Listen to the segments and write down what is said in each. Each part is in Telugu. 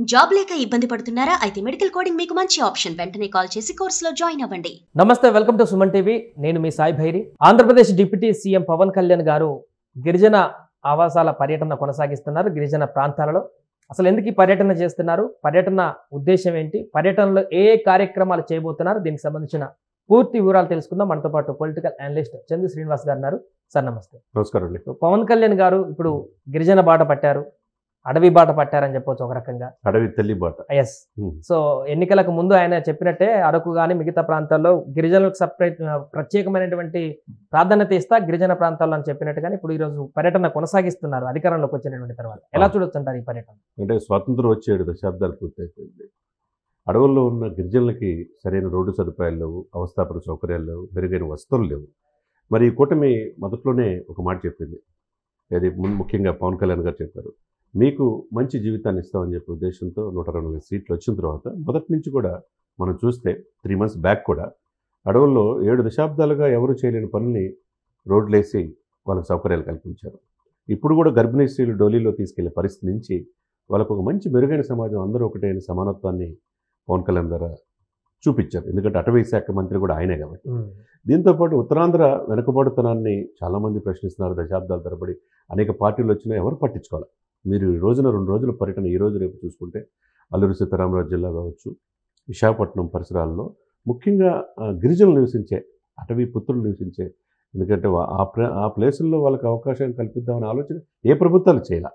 జాబ్ లేక ఇబ్బంది పడుతున్నారా? అయితే మెడికల్ కోడింగ్ మీకు మంచి ఆప్షన్. వెంటనే కాల్ చేసి కోర్సులో జాయిన్ అవ్వండి. నమస్తే, వెల్కమ్ టు సుమన్ టీవీ. నేను మీ సాయి భైరి. ఆంధ్రప్రదేశ్ డిప్యూటీ సీఎం పవన్ కళ్యాణ్ గారు గిరిజన ఆవాసాల పర్యటన కొనసాగిస్తున్నారు. గిరిజన ప్రాంతాలలో అసలు ఎందుకు ఈ పర్యటన చేస్తున్నారు, పర్యటన ఉద్దేశం ఏంటి, పర్యటనలో ఏ కార్యక్రమాలు చేయబోతున్నారు, దీనికి సంబంధించిన పూర్తి వివరాలు తెలుసుకుందాం. మనతో పాటు పొలిటికల్ అనలిస్ట్ చందు శ్రీనివాస్ గారు ఉన్నారు. సార్ నమస్తే. నమస్కారం అండి. పవన్ కళ్యాణ్ గారు ఇప్పుడు గిరిజన బాట పట్టారు, అడవి బాట పట్టారని చెప్పొచ్చు ఒక రకంగా. అడవి తల్లి బాట. ఎస్. సో ఎన్నికలకు ముందు ఆయన చెప్పినట్టే అరకు కానీ మిగతా ప్రాంతాల్లో గిరిజనులకు ప్రత్యేకమైనటువంటి ప్రాధాన్యత ఇస్తా గిరిజన ప్రాంతాల్లో అని చెప్పినట్టుగానే ఇప్పుడు ఈరోజు పర్యటన కొనసాగిస్తున్నారు అధికారంలోకి వచ్చినటువంటి తర్వాత. ఎలా చూడొచ్చుంటారు ఈ పర్యటన? అంటే స్వాతంత్రం వచ్చి 7 దశాబ్దాలు పూర్తయిపోయింది. అడవుల్లో ఉన్న గిరిజనులకి సరైన రోడ్డు సదుపాయాలు లేవు, అవస్థాపన సౌకర్యాలు లేవు, మెరుగైన వసతులు లేవు. మరి ఈ కూటమి మొదట్లోనే ఒక మాట చెప్పింది. అది ముఖ్యంగా పవన్ కళ్యాణ్ గారు చెప్పారు, మీకు మంచి జీవితాన్ని ఇస్తామని చెప్పే ఉద్దేశంతో 124 సీట్లు వచ్చిన తర్వాత మొదటి నుంచి కూడా మనం చూస్తే 3 months బ్యాక్ కూడా అడవుల్లో 7 దశాబ్దాలుగా ఎవరు చేయలేని పనుల్ని రోడ్లేసి వాళ్ళకి సౌకర్యాలు కల్పించారు. ఇప్పుడు కూడా గర్భిణీ స్త్రీలు డోలీలో తీసుకెళ్లే పరిస్థితి నుంచి వాళ్ళకు ఒక మంచి మెరుగైన సమాజం, అందరూ ఒకటే అయిన సమానత్వాన్ని పవన్ కళ్యాణ్ ద్వారా చూపించారు. ఎందుకంటే అటవీ శాఖ మంత్రి కూడా ఆయనే కాబట్టి. దీంతోపాటు ఉత్తరాంధ్ర వెనుకబడుతనాన్ని చాలామంది ప్రశ్నిస్తున్నారు. దశాబ్దాల తరబడి అనేక పార్టీలు వచ్చినా ఎవరు పట్టించుకోవాలి. మీరు ఈ రోజున 2 రోజుల పర్యటన ఈ రోజు రేపు చూసుకుంటే అల్లూరి సీతారామరాజు జిల్లా కావచ్చు, విశాఖపట్నం పరిసరాల్లో ముఖ్యంగా గిరిజనులు నివసించే, అటవీ పుత్రులు నివసించే, ఎందుకంటే ఆ ప్లేసుల్లో వాళ్ళకి అవకాశం కల్పిద్దామనే ఆలోచన ఏ ప్రభుత్వాలు చేయాలి.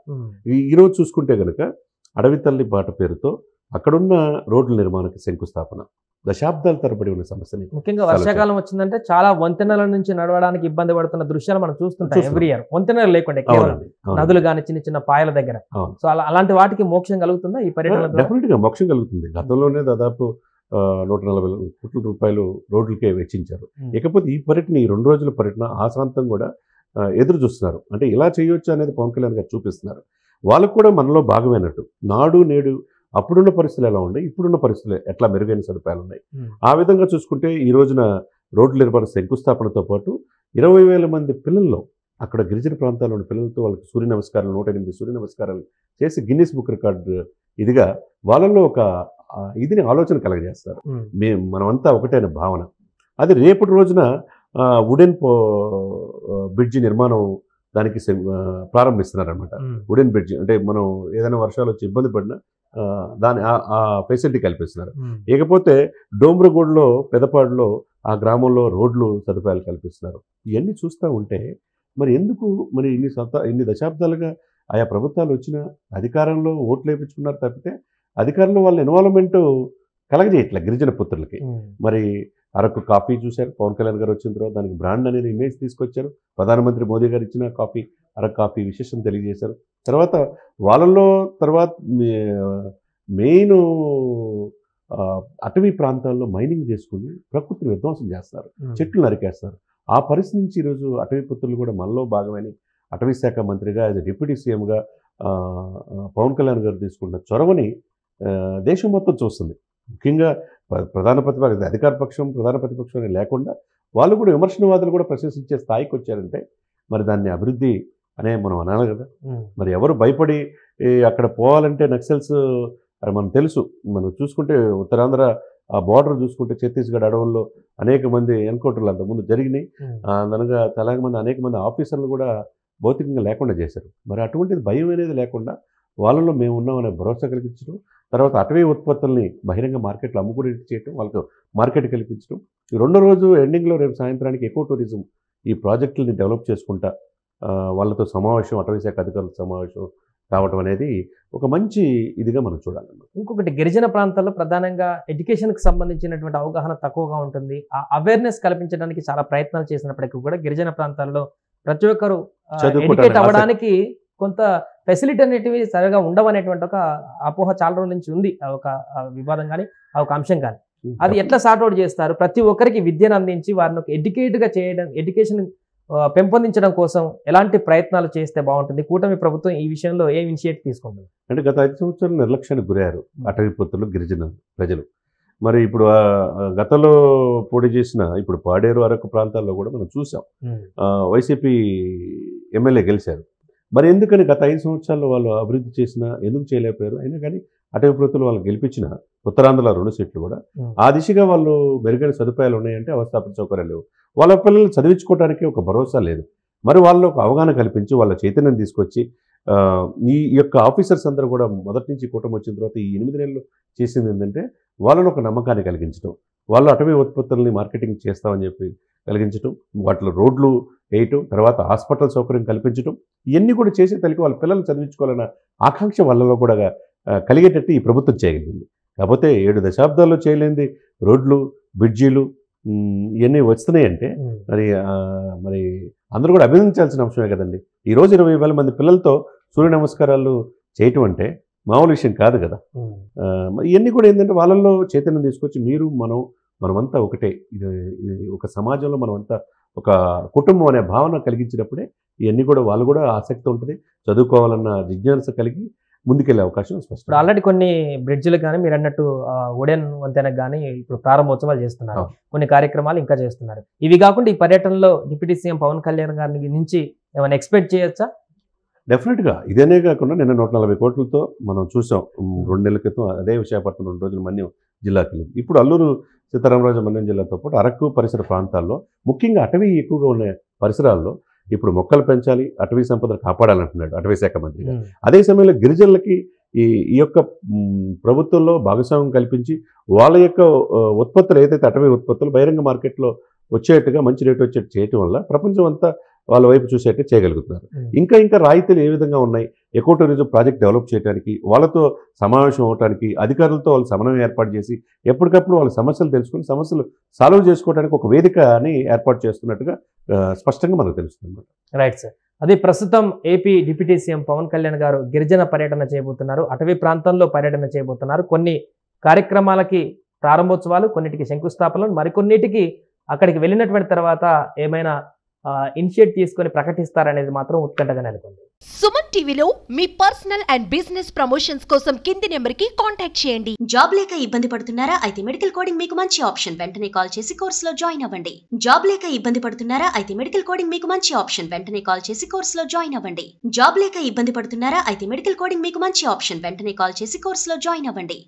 ఈరోజు చూసుకుంటే కనుక అడవి తల్లి బాట పేరుతో అక్కడున్న రోడ్ల నిర్మాణానికి శంకుస్థాపన. దశాబ్దాల తరబడి ఉన్న సమస్యని, ముఖ్యంగా వర్షాకాలం వచ్చిందంటే చాలా వంతెనల నుంచి నడవడానికి ఇబ్బంది పడుతున్న దృశ్యాలు మనం చూస్తుంటాం ఎవ్రీ ఇయర్. వంతెనలు లేకుండా కేవలం నదులు కానీ చిన్న చిన్న పాయల దగ్గర. సో అలాంటి వాటికి మోక్షం కలుగుతుందా ఈ పర్యటన? డెఫినెట్ గా మోక్షం కలుగుతుంది. గతంలోనే దాదాపు 140 కోట్ల రూపాయలు రోడ్లకే వెచ్చించారు. ఇకపోతే ఈ పర్యటన, ఈ 2 రోజుల పర్యటన ఆశాంతం కూడా ఎదురు చూస్తున్నారు. అంటే ఇలా చేయొచ్చు అనేది పవన్ కళ్యాణ్ గారు చూపిస్తున్నారు. వాళ్ళకు కూడా మనలో భాగమైనట్టు నాడు నేడు అప్పుడున్న పరిస్థితులు ఎలా ఉన్నాయి, ఇప్పుడున్న పరిస్థితులు ఎట్లా మెరుగైన సదుపాయాలు ఉన్నాయి, ఆ విధంగా చూసుకుంటే ఈ రోజున రోడ్ల నిర్మాణ శంకుస్థాపనతో పాటు 20,000 మంది పిల్లల్లో, అక్కడ గిరిజన ప్రాంతాల్లో ఉన్న పిల్లలతో వాళ్ళకి సూర్య నమస్కారాలు 108 సూర్య నమస్కారాలు చేసి గిన్నిస్ బుక్ రికార్డు ఇదిగా వాళ్ళల్లో ఒక ఇదిని ఆలోచన కలగజేస్తారు. మనమంతా ఒకటైన భావన. అది రేపటి రోజున వుడెన్ బ్రిడ్జి నిర్మాణం దానికి ప్రారంభిస్తున్నారనమాట. వుడెన్ బ్రిడ్జి అంటే మనం ఏదైనా వర్షాలు వచ్చి ఇబ్బంది పడినా దాని ఆ ఫెసిలిటీ కల్పిస్తున్నారు. ఇకపోతే డోమ్రగూడలో, పెదపాడులో ఆ గ్రామంలో రోడ్లు సదుపాయాలు కల్పిస్తున్నారు. ఇవన్నీ చూస్తూ ఉంటే మరి ఎందుకు మరి ఇన్ని దశాబ్దాలుగా ఆయా ప్రభుత్వాలు వచ్చిన అధికారంలో ఓట్లు వేయించుకున్నారు తప్పితే అధికారంలో వాళ్ళ ఇన్వాల్వ్మెంట్ కలగజేయట్లే గిరిజన పుత్రులకి. మరి అరకు కాఫీ చూశారు, పవన్ కళ్యాణ్ గారు వచ్చిన తర్వాత దానికి బ్రాండ్ అనేది ఇమేజ్ తీసుకొచ్చారు. ప్రధానమంత్రి మోదీ గారు ఇచ్చిన కాఫీ, అరకు కాఫీ విశేషం తెలియజేశారు. తర్వాత వాళ్ళల్లో తర్వాత మెయిన్ అటవీ ప్రాంతాల్లో మైనింగ్ చేసుకుని ప్రకృతిని విధ్వంసం చేస్తారు, చెట్లు నరికేస్తారు. ఆ పరిస్థితి నుంచి ఈరోజు అటవీ పుత్రులు కూడా మనలో భాగమైన అటవీ శాఖ మంత్రిగా, యాజ్ డిప్యూటీ సీఎంగా పవన్ కళ్యాణ్ గారు తీసుకున్న చొరవని దేశం మొత్తం చూస్తుంది. ముఖ్యంగా ప్రధాన ప్రతిపక్ష, అధికార పక్షం ప్రధాన ప్రతిపక్షం అని లేకుండా వాళ్ళు కూడా విమర్శనవాదులు కూడా ప్రశంసించే స్థాయికి వచ్చారంటే మరి దాన్ని అభివృద్ధి అనే మనం అనాలి కదా. మరి ఎవరు భయపడి అక్కడ పోవాలంటే నక్సల్స్ అది మనం తెలుసు. మనం చూసుకుంటే ఉత్తరాంధ్ర ఆ బార్డర్ చూసుకుంటే ఛత్తీస్గఢ్ అడవుల్లో అనేక మంది ఎన్కౌంటర్లు అంతకుముందు జరిగినాయి. అనగా అనేక మంది ఆఫీసర్లు కూడా భౌతికంగా లేకుండా చేశారు. మరి అటువంటిది భయం అనేది లేకుండా వాళ్ళలో మేము ఉన్నామనే భరోసా కలిగించడం, తర్వాత అటవీ ఉత్పత్తుల్ని బహిరంగ మార్కెట్లో అమ్ముకునే చేయటం, వాళ్ళకు మార్కెట్ కల్పించడం. ఈ 2వ రోజు ఎండింగ్లో రేపు సాయంత్రానికి ఎకో టూరిజం ఈ ప్రాజెక్టులని డెవలప్ చేసుకుంటా వాళ్ళతో సమావేశం, అటవీ శాఖ అధికారులతో సమావేశం కావటం అనేది ఒక మంచి ఇదిగా మనం చూడాలన్నమాట. ఇంకొకటి, గిరిజన ప్రాంతాల్లో ప్రధానంగా ఎడ్యుకేషన్కి సంబంధించినటువంటి అవగాహన తక్కువగా ఉంటుంది. ఆ అవేర్నెస్ కల్పించడానికి చాలా ప్రయత్నాలు చేసినప్పటికీ కూడా గిరిజన ప్రాంతాల్లో ప్రతి ఒక్కరు ఎడ్యుకేట్ అవ్వడానికి కొంత ఫెసిలిటీ అనేటివి సరిగా ఉండవనేటువంటి ఒక అపోహ చాలా రోజుల నుంచి ఉంది. ఒక వివాదం కానీ ఒక అంశం కానీ అది ఎట్లా సార్ట్అవుట్ చేస్తారు? ప్రతి ఒక్కరికి విద్యను అందించి వారిని ఎడ్యుకేట్గా చేయడం, ఎడ్యుకేషన్ పెంపొందించడం కోసం ఎలాంటి ప్రయత్నాలు చేస్తే బాగుంటుంది? కూటమి ప్రభుత్వం ఈ విషయంలో ఏ ఇనిషియేటివ్ తీసుకుంటుంది? అంటే గత 5 సంవత్సరాలు నిర్లక్ష్యానికి గురయ్యారు అటవీ పుత్రులు, గిరిజన ప్రజలు. మరి ఇప్పుడు గతంలో పోటీ చేసిన ఇప్పుడు పాడేరు, అరకు ప్రాంతాల్లో కూడా మనం చూసాం వైసీపీ ఎమ్మెల్యే గెలిచారు. మరి ఎందుకని గత 5 సంవత్సరాల్లో వాళ్ళు అభివృద్ధి చేసినా ఎందుకు చేయలేకపోయారు? అయినా కానీ అటవీ ప్రభుత్వం వాళ్ళు గెలిపించిన ఉత్తరాంధ్రలో 2 సీట్లు కూడా ఆ దిశగా వాళ్ళు మెరుగైన సదుపాయాలు ఉన్నాయంటే అవస్థాపన సౌకర్యాలు లేవు. వాళ్ళ పిల్లలు చదివించుకోవడానికి ఒక భరోసా లేదు. మరి వాళ్ళు ఒక అవగాహన కల్పించి వాళ్ళ చైతన్యం తీసుకొచ్చి ఈ యొక్క ఆఫీసర్స్ అందరూ కూడా మొదటి నుంచి కూటమి వచ్చిన తర్వాత ఈ 8 నెలలు చేసింది ఏంటంటే వాళ్ళను ఒక నమ్మకాన్ని కలిగించడం, వాళ్ళు అటవీ ఉత్పత్తుల్ని మార్కెటింగ్ చేస్తామని చెప్పి కలిగించడం, వాటిలో రోడ్లు వేయటం, తర్వాత హాస్పిటల్ సౌకర్యం కల్పించడం, ఇవన్నీ కూడా చేసే తల్లికి వాళ్ళ పిల్లలు చదివించుకోవాలన్న ఆకాంక్ష వాళ్ళలో కూడా కలిగేటట్టు ఈ ప్రభుత్వం చేయగలిగింది. కాకపోతే 7 దశాబ్దాల్లో చేయలేనిది రోడ్లు, బ్రిడ్జీలు ఇవన్నీ వస్తున్నాయంటే మరి అందరూ కూడా అభినందించాల్సిన అంశమే కదండి. ఈరోజు 20,000 మంది పిల్లలతో సూర్య నమస్కారాలు చేయటం అంటే మామూలు విషయం కాదు కదా. ఇవన్నీ కూడా ఏంటంటే వాళ్ళల్లో చైతన్యం తీసుకొచ్చి మనమంతా ఒకటే, ఇది ఒక సమాజంలో మనమంతా ఒక కుటుంబం అనే భావన కలిగించినప్పుడే ఇవన్నీ కూడా వాళ్ళు కూడా ఆసక్తి ఉంటుంది, చదువుకోవాలన్న జిజ్ఞాస కలిగి ముందుకెళ్ళే అవకాశం స్పష్టం. ఇప్పుడు ఆల్రెడీ కొన్ని బ్రిడ్జ్లు కానీ మీరు అన్నట్టు ఉడెన్ వంతెనకు కానీ ఇప్పుడు ప్రారంభోత్సవాలు చేస్తున్నారు, కొన్ని కార్యక్రమాలు ఇంకా చేస్తున్నారు. ఇవి కాకుండా ఈ పర్యటనలో డిప్యూటీ సీఎం పవన్ కళ్యాణ్ గారి నుంచి ఏమైనా ఎక్స్పెక్ట్ చేయొచ్చా? డెఫినెట్గా ఇదేనే కాకుండా నిన్న 140 కోట్లతో మనం చూసాం 2 నెలల క్రితం. అదే విశాఖపట్నం 2 రోజులు మన్యం జిల్లాకి వెళ్ళింది. ఇప్పుడు అల్లూరు సీతారామరాజు మన్యం జిల్లాతో పాటు అరకు పరిసర ప్రాంతాల్లో ముఖ్యంగా అటవీ ఎక్కువగా ఉన్న పరిసరాల్లో ఇప్పుడు మొక్కలు పెంచాలి, అటవీ సంపదను కాపాడాలంటున్నాడు అటవీ శాఖ మంత్రి. అదే సమయంలో గిరిజనులకి ఈ యొక్క ప్రభుత్వంలో భాగస్వామ్యం కల్పించి వాళ్ళ యొక్క ఉత్పత్తులు ఏదైతే అటవీ ఉత్పత్తులు బహిరంగ మార్కెట్లో వచ్చేట్టుగా మంచి రేటు వచ్చేట్టు చేయటం వల్ల ప్రపంచం అంతా వాళ్ళ వైపు చూసేట్టు చేయగలుగుతున్నారు. ఇంకా రాయితీలు ఏ విధంగా ఉన్నాయి, ఎకో టూరిజం ప్రాజెక్ట్ డెవలప్ చేయడానికి, వాళ్ళతో సమావేశం అవడానికి, అధికారులతో వాళ్ళు సమన్వయం ఏర్పాటు చేసి ఎప్పటికప్పుడు వాళ్ళ సమస్యలు తెలుసుకుని సమస్యలు సాల్వ్ చేసుకోవడానికి ఒక వేదికని ఏర్పాటు చేస్తున్నట్టుగా స్పష్టంగా మనకు తెలుస్తుంది. Right sir. అదే ప్రస్తుతం AP deputy CM Pawan Kalyan గారు గిరిజన పర్యటన చేయబోతున్నారు, అటవీ ప్రాంతంలో పర్యటన చేయబోతున్నారు. కొన్ని కార్యక్రమాలకి ప్రారంభోత్సవాలు, కొన్నిటికి శంకుస్థాపనలు, మరికొన్నిటికి అక్కడికి వెళ్ళినటువంటి తర్వాత ఏమైనా ఇనిషియేట్ తీసుకొని ప్రకటిస్తారనేది మాత్రం ఉత్కంఠగా నెలకొంది. సుమన్ టీవీలో మీ పర్సనల్ అండ్ బిజినెస్ ప్రమోషన్స్ కోసం కింది నెంబర్కి కాంటాక్ట్ చేయండి. జాబ్ లేక ఇబ్బంది పడుతున్నారా? అయితే మెడికల్ కోడింగ్ మీకు మంచి ఆప్షన్. వెంటనే కాల్ చేసి కోర్సులో జాయిన్ అవ్వండి. జాబ్ లేక ఇబ్బంది పడుతున్నారా? అయితే మెడికల్ కోడింగ్ మీకు మంచి ఆప్షన్. వెంటనే కాల్ చేసి కోర్సులో జాయిన్ అవ్వండి. జాబ్ లేక ఇబ్బంది పడుతున్నారా? అయితే మెడికల్ కోడింగ్ మీకు మంచి ఆప్షన్. వెంటనే కాల్ చేసి కోర్సులో జాయిన్ అవ్వండి.